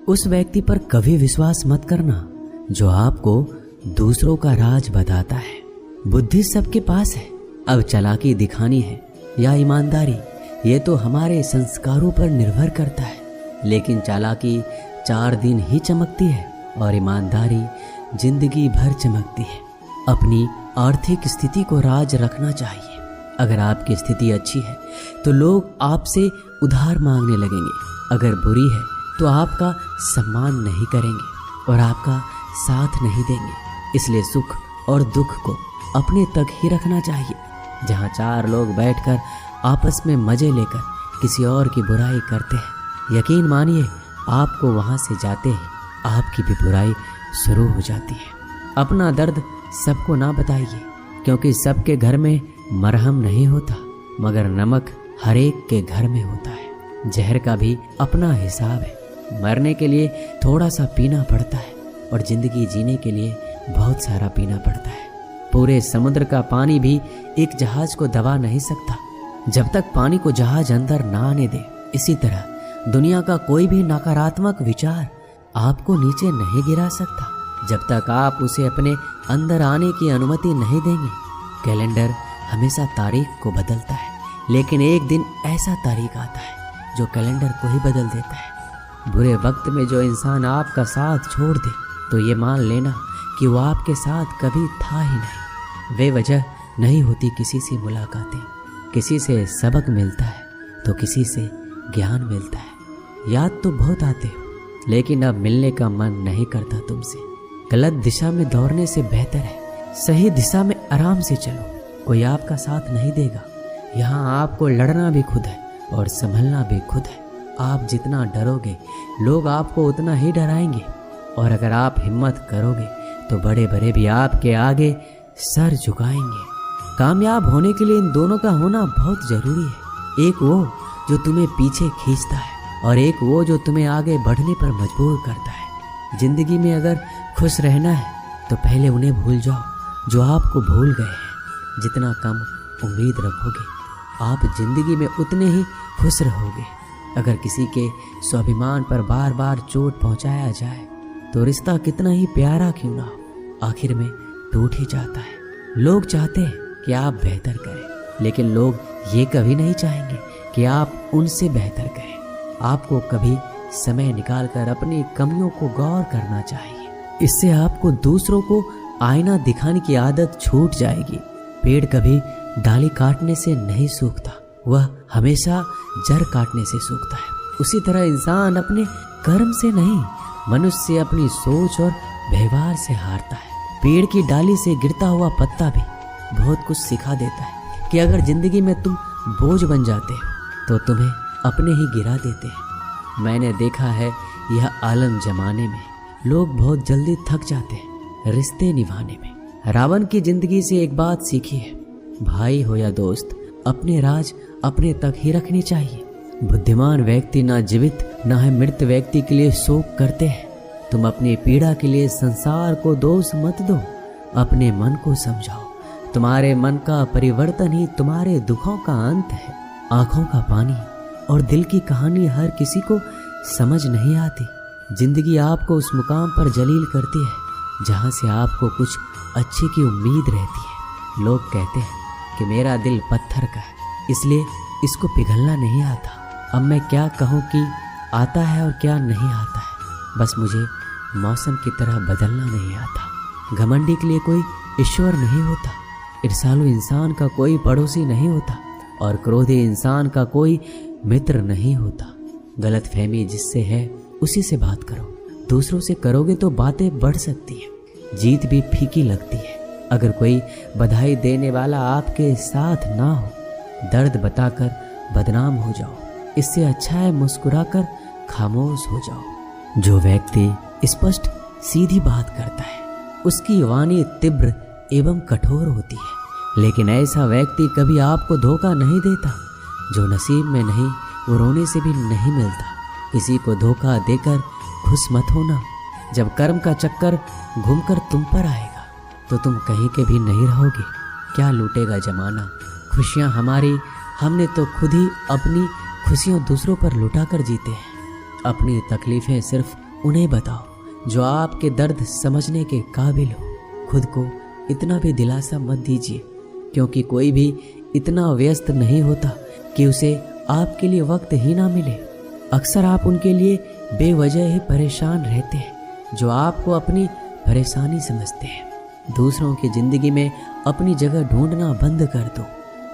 उस व्यक्ति पर कभी विश्वास मत करना जो आपको दूसरों का राज बताता है। बुद्धि सबके पास है, अब चालाकी दिखानी है या ईमानदारी, ये तो हमारे संस्कारों पर निर्भर करता है। लेकिन चालाकी 4 दिन ही चमकती है और ईमानदारी जिंदगी भर चमकती है। अपनी आर्थिक स्थिति को राज रखना चाहिए। अगर आपकी स्थिति अच्छी है तो लोग आपसे उधार मांगने लगेंगे। अगर बुरी है तो आपका सम्मान नहीं करेंगे और आपका साथ नहीं देंगे। इसलिए सुख और दुख को अपने तक ही रखना चाहिए। जहाँ 4 लोग बैठकर आपस में मजे लेकर किसी और की बुराई करते हैं, यकीन मानिए आपको वहाँ से जाते ही आपकी भी बुराई शुरू हो जाती है। अपना दर्द सबको ना बताइए, क्योंकि सबके घर में मरहम नहीं होता, मगर नमक हर एक के घर में होता है। जहर का भी अपना हिसाब है। मरने के लिए थोड़ा सा पीना पड़ता है और जिंदगी जीने के लिए बहुत सारा पीना पड़ता है। पूरे समुद्र का पानी भी एक जहाज को दबा नहीं सकता जब तक पानी को जहाज अंदर ना आने दे। इसी तरह दुनिया का कोई भी नकारात्मक विचार आपको नीचे नहीं गिरा सकता जब तक आप उसे अपने अंदर आने की अनुमति नहीं देंगे। कैलेंडर हमेशा तारीख को बदलता है, लेकिन एक दिन ऐसा तारीख आता है जो कैलेंडर को ही बदल देता है। बुरे वक्त में जो इंसान आपका साथ छोड़ दे तो ये मान लेना कि वो आपके साथ कभी था ही नहीं। बेवजह नहीं होती किसी से मुलाकातें, किसी से सबक मिलता है तो किसी से ज्ञान मिलता है। याद तो बहुत आते हो, लेकिन अब मिलने का मन नहीं करता तुमसे। गलत दिशा में दौड़ने से बेहतर है सही दिशा में आराम से चलो। कोई आपका साथ नहीं देगा। यहाँ आपको लड़ना भी खुद है और संभलना भी खुद है। आप जितना डरोगे लोग आपको उतना ही डराएंगे, और अगर आप हिम्मत करोगे तो बड़े बड़े भी आपके आगे सर झुकाएंगे। कामयाब होने के लिए इन दोनों का होना बहुत जरूरी है। एक वो जो तुम्हें पीछे खींचता है और एक वो जो तुम्हें आगे बढ़ने पर मजबूर करता है। जिंदगी में अगर खुश रहना है तो पहले उन्हें भूल जाओ जो आपको भूल गए हैं। जितना कम उम्मीद रखोगे आप जिंदगी में उतने ही खुश रहोगे। अगर किसी के स्वाभिमान पर बार बार चोट पहुंचाया जाए तो रिश्ता कितना ही प्यारा क्यों ना हो, आखिर में टूट ही जाता है। लोग चाहते हैं कि आप बेहतर करें, लेकिन लोग ये कभी नहीं चाहेंगे कि आप उनसे बेहतर करें। आपको कभी समय निकालकर अपनी कमियों को गौर करना चाहिए। इससे आपको दूसरों को आईना दिखाने की आदत छूट जाएगी। पेड़ कभी डाली काटने से नहीं सूखता, वह हमेशा जड़ काटने से सूखता है। उसी तरह इंसान अपने कर्म से नहीं, मनुष्य अपनी सोच और व्यवहार से हारता है। पेड़ की डाली से गिरता हुआ पत्ता भी बहुत कुछ सिखा देता है कि अगर जिंदगी में तुम बोझ बन जाते हो तो तुम्हें अपने ही गिरा देते हैं। मैंने देखा है यह आलम जमाने में लोग बहुत जल्दी थक जाते हैं रिश्ते निभाने में। रावण की जिंदगी से एक बात सीखी है, भाई हो या दोस्त, अपने राज अपने तक ही रखने चाहिए। बुद्धिमान व्यक्ति ना जीवित ना है मृत व्यक्ति के लिए शोक करते हैं। तुम अपनी पीड़ा के लिए संसार को दोष मत दो, अपने मन को समझाओ। तुम्हारे मन का परिवर्तन ही तुम्हारे दुखों का अंत है। आंखों का पानी और दिल की कहानी हर किसी को समझ नहीं आती। जिंदगी आपको उस मुकाम पर जलील करती है जहाँ से आपको कुछ अच्छे की उम्मीद रहती है। लोग कहते हैं कि मेरा दिल पत्थर का है, इसलिए इसको पिघलना नहीं आता। अब मैं क्या कहूँ कि आता है और क्या नहीं आता है, बस मुझे मौसम की तरह बदलना नहीं आता। घमंडी के लिए कोई ईश्वर नहीं होता, ईर्ष्यालु इंसान का कोई पड़ोसी नहीं होता और क्रोधी इंसान का कोई मित्र नहीं होता। गलत फहमी जिससे है उसी से बात करो। दूसरों से करोगे तो बातें बढ़ सकती है, जीत भी फीकी लगती है। अगर कोई बधाई देने वाला आपके साथ ना हो, दर्द बताकर बदनाम हो जाओ। इससे अच्छा है मुस्कुराकर खामोश हो जाओ। जो व्यक्ति स्पष्ट सीधी बात करता है उसकी वाणी तीव्र एवं कठोर होती है, लेकिन ऐसा व्यक्ति कभी आपको धोखा नहीं देता। जो नसीब में नहीं वो रोने से भी नहीं मिलता। किसी को धोखा देकर खुश मत होना। जब कर्म का चक्कर घूमकर तुम पर आएगा तो तुम कहीं के भी नहीं रहोगे। क्या लूटेगा जमाना खुशियाँ हमारी, हमने तो खुद ही अपनी खुशियाँ दूसरों पर लुटा कर जीते हैं। अपनी तकलीफ़ें सिर्फ उन्हें बताओ जो आपके दर्द समझने के काबिल हो। खुद को इतना भी दिलासा मत दीजिए, क्योंकि कोई भी इतना व्यस्त नहीं होता कि उसे आपके लिए वक्त ही ना मिले। अक्सर आप उनके लिए बेवजह ही परेशान रहते हैं जो आपको अपनी परेशानी समझते हैं। दूसरों की जिंदगी में अपनी जगह ढूंढना बंद कर दो।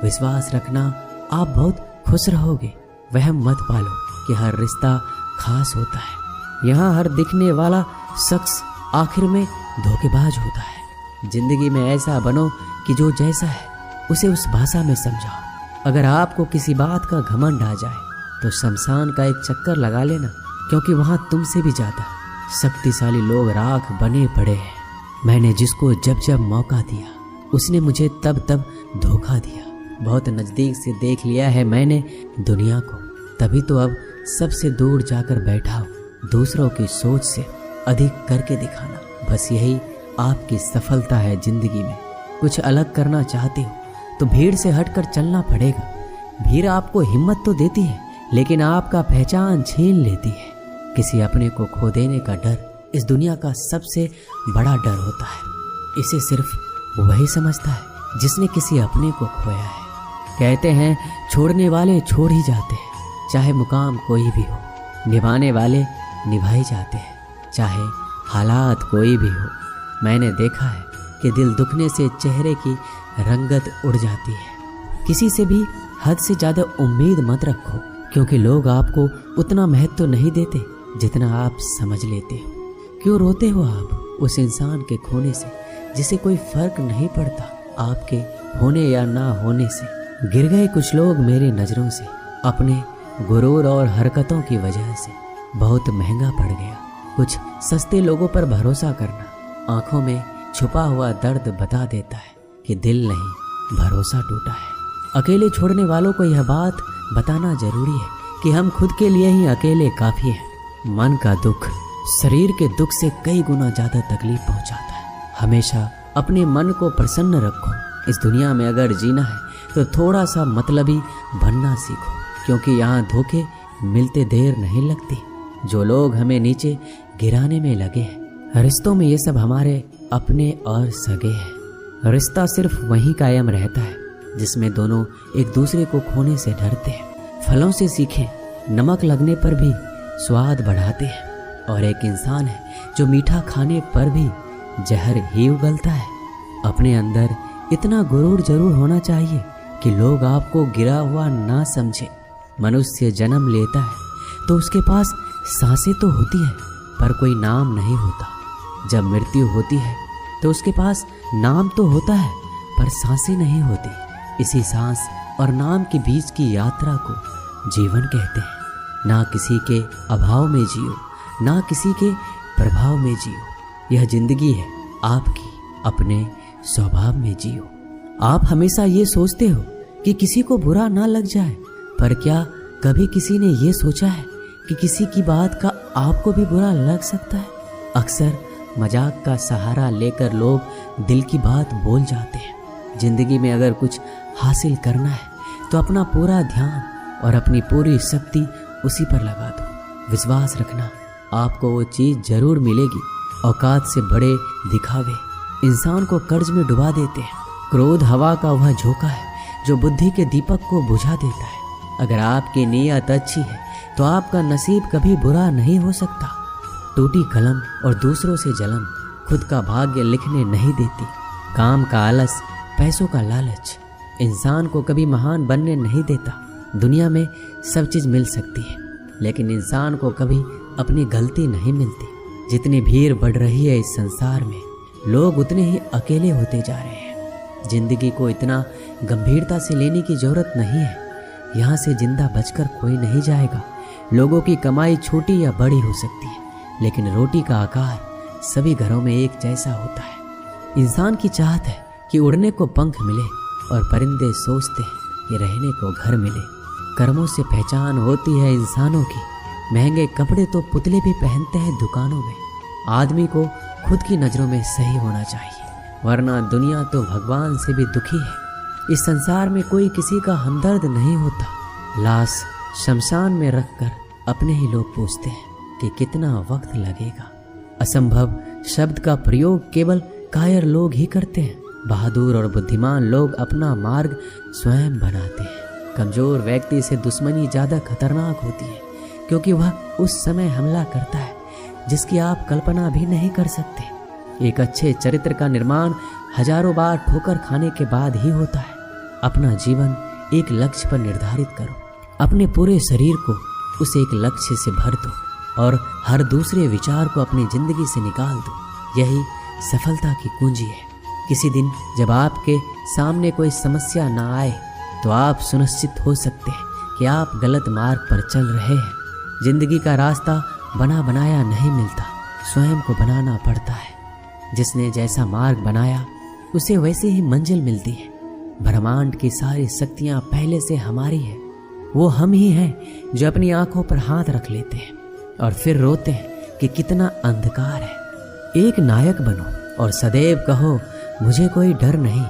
विश्वास रखना आप बहुत खुश रहोगे। वहम मत पालो कि हर रिश्ता खास होता है। यहाँ हर दिखने वाला शख्स आखिर में धोखेबाज होता है। जिंदगी में ऐसा बनो कि जो जैसा है उसे उस भाषा में समझाओ। अगर आपको किसी बात का घमंड आ जाए तो शमशान का एक चक्कर लगा लेना, क्योंकि वहाँ तुमसे भी ज्यादा शक्तिशाली लोग राख बने पड़े हैं। मैंने जिसको जब जब मौका दिया उसने मुझे तब तब धोखा दिया। बहुत नज़दीक से देख लिया है मैंने दुनिया को, तभी तो अब सबसे दूर जाकर बैठा हूँ। दूसरों की सोच से अधिक करके दिखाना, बस यही आपकी सफलता है जिंदगी में। कुछ अलग करना चाहते हो तो भीड़ से हटकर चलना पड़ेगा। भीड़ आपको हिम्मत तो देती है, लेकिन आपका पहचान छीन लेती है। किसी अपने को खो देने का डर इस दुनिया का सबसे बड़ा डर होता है। इसे सिर्फ वही समझता है जिसने किसी अपने को खोया है। कहते हैं छोड़ने वाले छोड़ ही जाते हैं, चाहे मुकाम कोई भी हो। निभाने वाले निभाए जाते हैं, चाहे हालात कोई भी हो। मैंने देखा है कि दिल दुखने से चेहरे की रंगत उड़ जाती है। किसी से भी हद से ज़्यादा उम्मीद मत रखो, क्योंकि लोग आपको उतना महत्व नहीं देते जितना आप समझ लेते हो। क्यों रोते हो आप उस इंसान के खोने से जिसे कोई फर्क नहीं पड़ता आपके होने या ना होने से। गिर गए कुछ लोग मेरी नज़रों से, अपने गुरूर और हरकतों की वजह से। बहुत महंगा पड़ गया कुछ सस्ते लोगों पर भरोसा करना। आंखों में छुपा हुआ दर्द बता देता है कि दिल नहीं, भरोसा टूटा है। अकेले छोड़ने वालों को यह बात बताना जरूरी है कि हम खुद के लिए ही अकेले काफ़ी हैं। मन का दुख शरीर के दुख से कई गुना ज़्यादा तकलीफ पहुंचाता है। हमेशा अपने मन को प्रसन्न रखो। इस दुनिया में अगर जीना है तो थोड़ा सा मतलबी बनना सीखो, क्योंकि यहाँ धोखे मिलते देर नहीं लगती। जो लोग हमें नीचे गिराने में लगे हैं, रिश्तों में ये सब हमारे अपने और सगे हैं। रिश्ता सिर्फ वहीं कायम रहता है जिसमें दोनों एक दूसरे को खोने से डरते हैं। फलों से सीखें, नमक लगने पर भी स्वाद बढ़ाते हैं। और एक इंसान है जो मीठा खाने पर भी जहर ही उगलता है। अपने अंदर इतना गुरूर जरूर होना चाहिए कि लोग आपको गिरा हुआ ना समझे। मनुष्य जन्म लेता है तो उसके पास सांसें तो होती है, पर कोई नाम नहीं होता। जब मृत्यु होती है तो उसके पास नाम तो होता है, पर सांसें नहीं होती। इसी सांस और नाम के बीच की यात्रा को जीवन कहते हैं। ना किसी के अभाव में जियो, ना किसी के प्रभाव में जियो। यह जिंदगी है आपकी, अपने स्वभाव में जियो। आप हमेशा ये सोचते हो कि किसी को बुरा ना लग जाए, पर क्या कभी किसी ने ये सोचा है कि किसी की बात का आपको भी बुरा लग सकता है? अक्सर मजाक का सहारा लेकर लोग दिल की बात बोल जाते हैं। जिंदगी में अगर कुछ हासिल करना है तो अपना पूरा ध्यान और अपनी पूरी शक्ति उसी पर लगा दो। विश्वास रखना, आपको वो चीज़ जरूर मिलेगी। औकात से बड़े दिखावे इंसान को कर्ज में डुबा देते हैं। क्रोध हवा का वह झोंका है जो बुद्धि के दीपक को बुझा देता है। अगर आपकी नीयत अच्छी है तो आपका नसीब कभी बुरा नहीं हो सकता। टूटी कलम और दूसरों से जलन खुद का भाग्य लिखने नहीं देती। काम का आलस, पैसों का लालच इंसान को कभी महान बनने नहीं देता। दुनिया में सब चीज़ मिल सकती है, लेकिन इंसान को कभी अपनी गलती नहीं मिलती। जितनी भीड़ बढ़ रही है इस संसार में, लोग उतने ही अकेले होते जा रहे हैं। जिंदगी को इतना गंभीरता से लेने की जरूरत नहीं है। यहाँ से जिंदा बचकर कोई नहीं जाएगा। लोगों की कमाई छोटी या बड़ी हो सकती है, लेकिन रोटी का आकार सभी घरों में एक जैसा होता है। इंसान की चाहत है कि उड़ने को पंख मिले, और परिंदे सोचते हैं कि रहने को घर मिले। कर्मों से पहचान होती है इंसानों की। महंगे कपड़े तो पुतले भी पहनते हैं दुकानों में। आदमी को खुद की नज़रों में सही होना चाहिए, वरना दुनिया तो भगवान से भी दुखी है। इस संसार में कोई किसी का हमदर्द नहीं होता। लाश शमशान में रखकर अपने ही लोग पूछते हैं कि कितना वक्त लगेगा। असंभव शब्द का प्रयोग केवल कायर लोग ही करते हैं। बहादुर और बुद्धिमान लोग अपना मार्ग स्वयं बनाते हैं। कमजोर व्यक्ति से दुश्मनी ज्यादा खतरनाक होती है, क्योंकि वह उस समय हमला करता है जिसकी आप कल्पना भी नहीं कर सकते। एक अच्छे चरित्र का निर्माण हजारों बार ठोकर खाने के बाद ही होता है। अपना जीवन एक लक्ष्य पर निर्धारित करो, अपने पूरे शरीर को उस एक लक्ष्य से भर दो और हर दूसरे विचार को अपनी जिंदगी से निकाल दो। यही सफलता की कुंजी है। किसी दिन जब आपके सामने कोई समस्या ना आए तो आप सुनिश्चित हो सकते हैं कि आप गलत मार्ग पर चल रहे हैं। जिंदगी का रास्ता बना बनाया नहीं मिलता, स्वयं को बनाना पड़ता है। जिसने जैसा मार्ग बनाया उसे वैसे ही मंजिल मिलती है। ब्रह्मांड की सारी शक्तियां पहले से हमारी है। वो हम ही हैं जो अपनी आंखों पर हाथ रख लेते हैं और फिर रोते हैं कि कितना अंधकार है। एक नायक बनो और सदैव कहो मुझे कोई डर नहीं।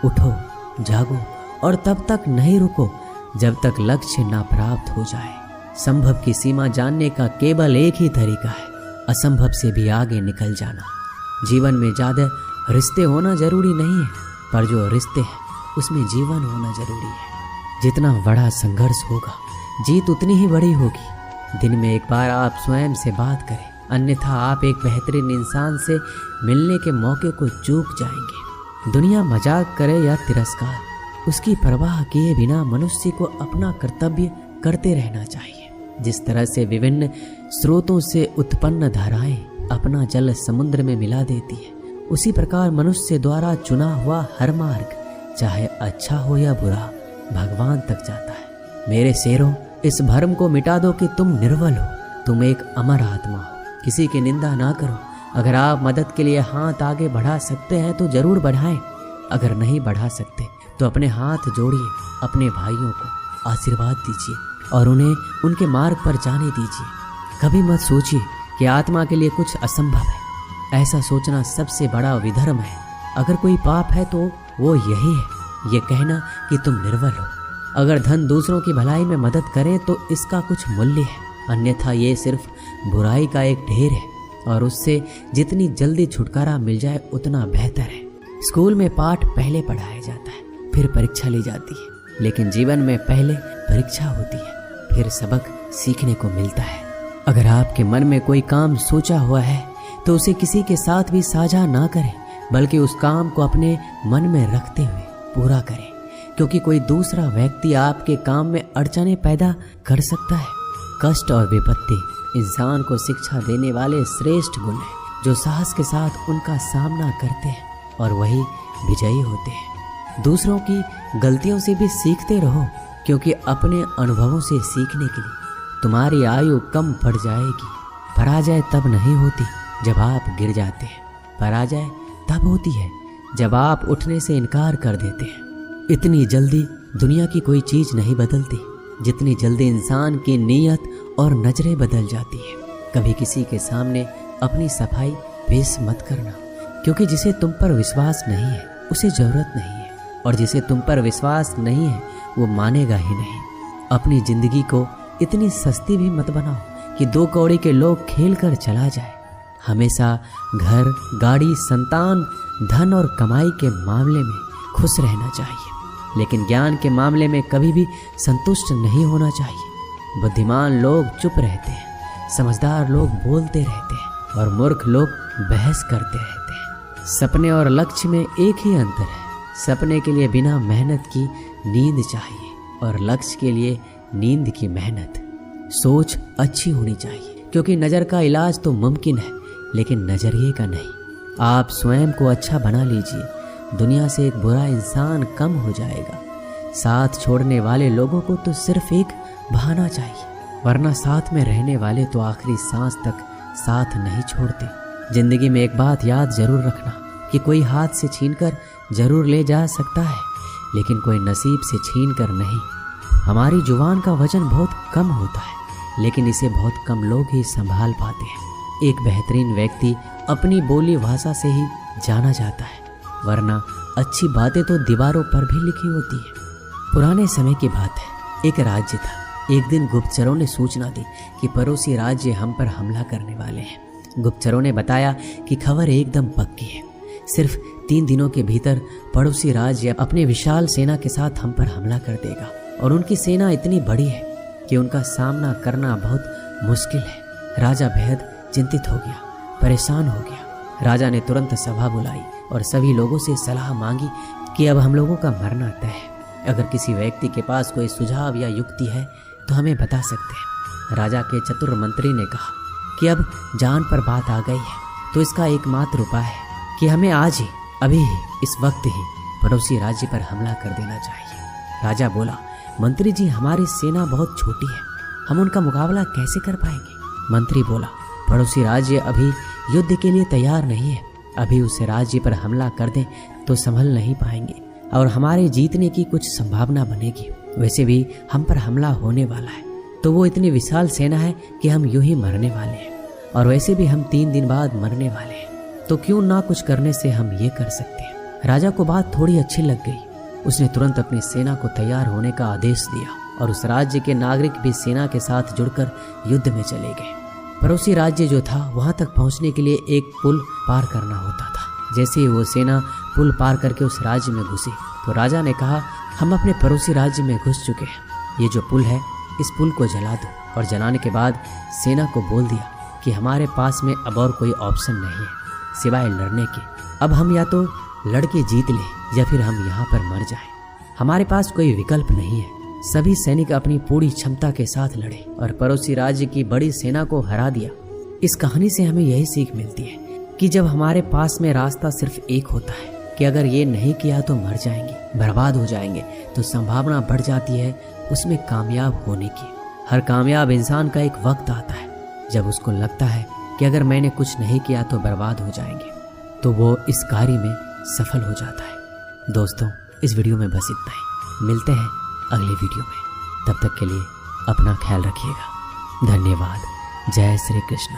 उठो, जागो और तब तक नहीं रुको जब तक लक्ष्य ना प्राप्त हो जाए। संभव की सीमा जानने का केवल एक ही तरीका है, असंभव से भी आगे निकल जाना। जीवन में ज्यादा रिश्ते होना जरूरी नहीं है, पर जो रिश्ते हैं उसमें जीवन होना जरूरी है। जितना बड़ा संघर्ष होगा जीत उतनी ही बड़ी होगी। दिन में एक बार आप स्वयं से बात करें, अन्यथा आप एक बेहतरीन इंसान से मिलने के मौके को चूक जाएंगे। दुनिया मजाक करे या तिरस्कार, उसकी परवाह किए बिना मनुष्य को अपना कर्तव्य करते रहना चाहिए। जिस तरह से विभिन्न स्रोतों से उत्पन्न धाराएं अपना जल समुद्र में मिला देती है, उसी प्रकार मनुष्य द्वारा चुना हुआ हर मार्ग, चाहे अच्छा हो या बुरा, भगवान तक जाता है। मेरे शेरों, इस भ्रम को मिटा दो कि तुम निर्बल हो। तुम एक अमर आत्मा हो। किसी की निंदा ना करो। अगर आप मदद के लिए हाथ आगे बढ़ा सकते हैं तो जरूर बढ़ाएं। अगर नहीं बढ़ा सकते तो अपने हाथ जोड़िए, अपने भाइयों को आशीर्वाद दीजिए और उन्हें उनके मार्ग पर जाने दीजिए। कभी मत सोचिए कि आत्मा के लिए कुछ असंभव है। ऐसा सोचना सबसे बड़ा विधर्म है। अगर कोई पाप है तो वो यही है, ये कहना कि तुम निर्बल हो। अगर धन दूसरों की भलाई में मदद करे तो इसका कुछ मूल्य है, अन्यथा ये सिर्फ बुराई का एक ढेर है और उससे जितनी जल्दी छुटकारा मिल जाए उतना बेहतर है। स्कूल में पाठ पहले पढ़ाया जाता है, फिर परीक्षा ली जाती है, लेकिन जीवन में पहले परीक्षा होती है, फिर सबक सीखने को मिलता है। अगर आपके मन में कोई काम सोचा हुआ है तो उसे किसी के साथ भी साझा ना करें, बल्कि उस काम को अपने मन में रखते हुए पूरा करें, क्योंकि कोई दूसरा व्यक्ति आपके काम में अड़चने पैदा कर सकता है। कष्ट और विपत्ति इंसान को शिक्षा देने वाले श्रेष्ठ गुण हैं, जो साहस के साथ उनका सामना करते हैं और वही विजयी होते हैं। दूसरों की गलतियों से भी सीखते रहो, क्योंकि अपने अनुभवों से सीखने के लिए तुम्हारी आयु कम पड़ जाएगी। पराजय तब नहीं होती जब आप गिर जाते हैं, पराजय तब होती है जब आप उठने से इनकार कर देते हैं। इतनी जल्दी दुनिया की कोई चीज नहीं बदलती जितनी जल्दी इंसान की नीयत और नजरें बदल जाती है। कभी किसी के सामने अपनी सफाई पेश मत करना, क्योंकि जिसे तुम पर विश्वास नहीं है उसे जरूरत नहीं है, और जिसे तुम पर विश्वास नहीं है वो मानेगा ही नहीं। अपनी जिंदगी को इतनी सस्ती भी मत बनाओ कि 2 कौड़ी के लोग खेल कर चला जाए। हमेशा घर, गाड़ी, संतान, धन और कमाई के मामले में खुश रहना चाहिए, लेकिन ज्ञान के मामले में कभी भी संतुष्ट नहीं होना चाहिए। बुद्धिमान लोग चुप रहते हैं, समझदार लोग बोलते रहते हैं और मूर्ख लोग बहस करते रहते हैं। सपने और लक्ष्य में एक ही अंतर है। सपने के लिए बिना मेहनत की नींद चाहिए और लक्ष्य के लिए नींद की मेहनत। सोच अच्छी होनी चाहिए, क्योंकि नज़र का इलाज तो मुमकिन है, लेकिन नजरिए का नहीं। आप स्वयं को अच्छा बना लीजिए, दुनिया से एक बुरा इंसान कम हो जाएगा। साथ छोड़ने वाले लोगों को तो सिर्फ एक बहाना चाहिए, वरना साथ में रहने वाले तो आखिरी सांस तक साथ नहीं छोड़ते। जिंदगी में एक बात याद जरूर रखना कि कोई हाथ से छीनकर जरूर ले जा सकता है, लेकिन कोई नसीब से छीन कर नहीं। हमारी जुबान का वजन बहुत कम होता है, लेकिन इसे बहुत कम लोग ही संभाल पाते हैं। एक बेहतरीन व्यक्ति अपनी बोली भाषा से ही जाना जाता है, वरना अच्छी बातें तो दीवारों पर भी लिखी होती है। पुराने समय की बात है, एक राज्य था। एक दिन गुप्तचरों ने सूचना दी कि पड़ोसी राज्य हम पर हमला करने वाले हैं। गुप्तचरों ने बताया कि खबर एकदम पक्की है। सिर्फ 3 दिनों के भीतर पड़ोसी राज्य अपने विशाल सेना के साथ हम पर हमला कर देगा और उनकी सेना इतनी बड़ी है कि उनका सामना करना बहुत मुश्किल है। राजा बेहद चिंतित हो गया, परेशान हो गया। राजा ने तुरंत सभा बुलाई और सभी लोगों से सलाह मांगी कि अब हम लोगों का मरना तय है। अगर किसी व्यक्ति के पास कोई सुझाव या युक्ति है तो हमें बता सकते हैं। राजा के चतुर मंत्री ने कहा कि अब जान पर बात आ गई है तो इसका एकमात्र उपाय है कि हमें आज ही, अभी ही, इस वक्त ही पड़ोसी राज्य पर हमला कर देना चाहिए। राजा बोला, मंत्री जी, हमारी सेना बहुत छोटी है, हम उनका मुकाबला कैसे कर पाएंगे? मंत्री बोला, पड़ोसी राज्य अभी युद्ध के लिए तैयार नहीं है। अभी उस राज्य पर हमला कर दें तो संभल नहीं पाएंगे और हमारे जीतने की कुछ संभावना बनेगी। वैसे भी हम पर हमला होने वाला है तो वो इतनी विशाल सेना है कि हम यूं ही मरने वाले हैं, और वैसे भी हम 3 दिन बाद मरने वाले हैं, तो क्यों ना कुछ करने से हम ये कर सकते हैं। राजा को बात थोड़ी अच्छी लग गई। उसने तुरंत अपनी सेना को तैयार होने का आदेश दिया और उस राज्य के नागरिक भी सेना के साथ जुड़कर युद्ध में चले गए। पड़ोसी राज्य जो था वहां तक पहुंचने के लिए एक पुल पार करना होता था। जैसे ही वो सेना पुल पार करके उस राज्य में घुसी तो राजा ने कहा, हम अपने पड़ोसी राज्य में घुस चुके हैं, ये जो पुल है इस पुल को जला दो। और जलाने के बाद सेना को बोल दिया कि हमारे पास में अब और कोई ऑप्शन नहीं है सिवाय लड़ने के। अब हम या तो लड़के जीत लें या फिर हम यहाँ पर मर जाएं। हमारे पास कोई विकल्प नहीं है। सभी सैनिक अपनी पूरी क्षमता के साथ लड़े और पड़ोसी राज्य की बड़ी सेना को हरा दिया। इस कहानी से हमें यही सीख मिलती है कि जब हमारे पास में रास्ता सिर्फ एक होता है कि अगर ये नहीं किया तो मर जाएंगे, बर्बाद हो जाएंगे, तो संभावना बढ़ जाती है उसमें कामयाब होने की। हर कामयाब इंसान का एक वक्त आता है जब उसको लगता है कि अगर मैंने कुछ नहीं किया तो बर्बाद हो जाएंगे, तो वो इस कार्य में सफल हो जाता है। दोस्तों, इस वीडियो में बस इतना ही। मिलते हैं अगले वीडियो में। तब तक के लिए अपना ख्याल रखिएगा। धन्यवाद। जय श्री कृष्ण।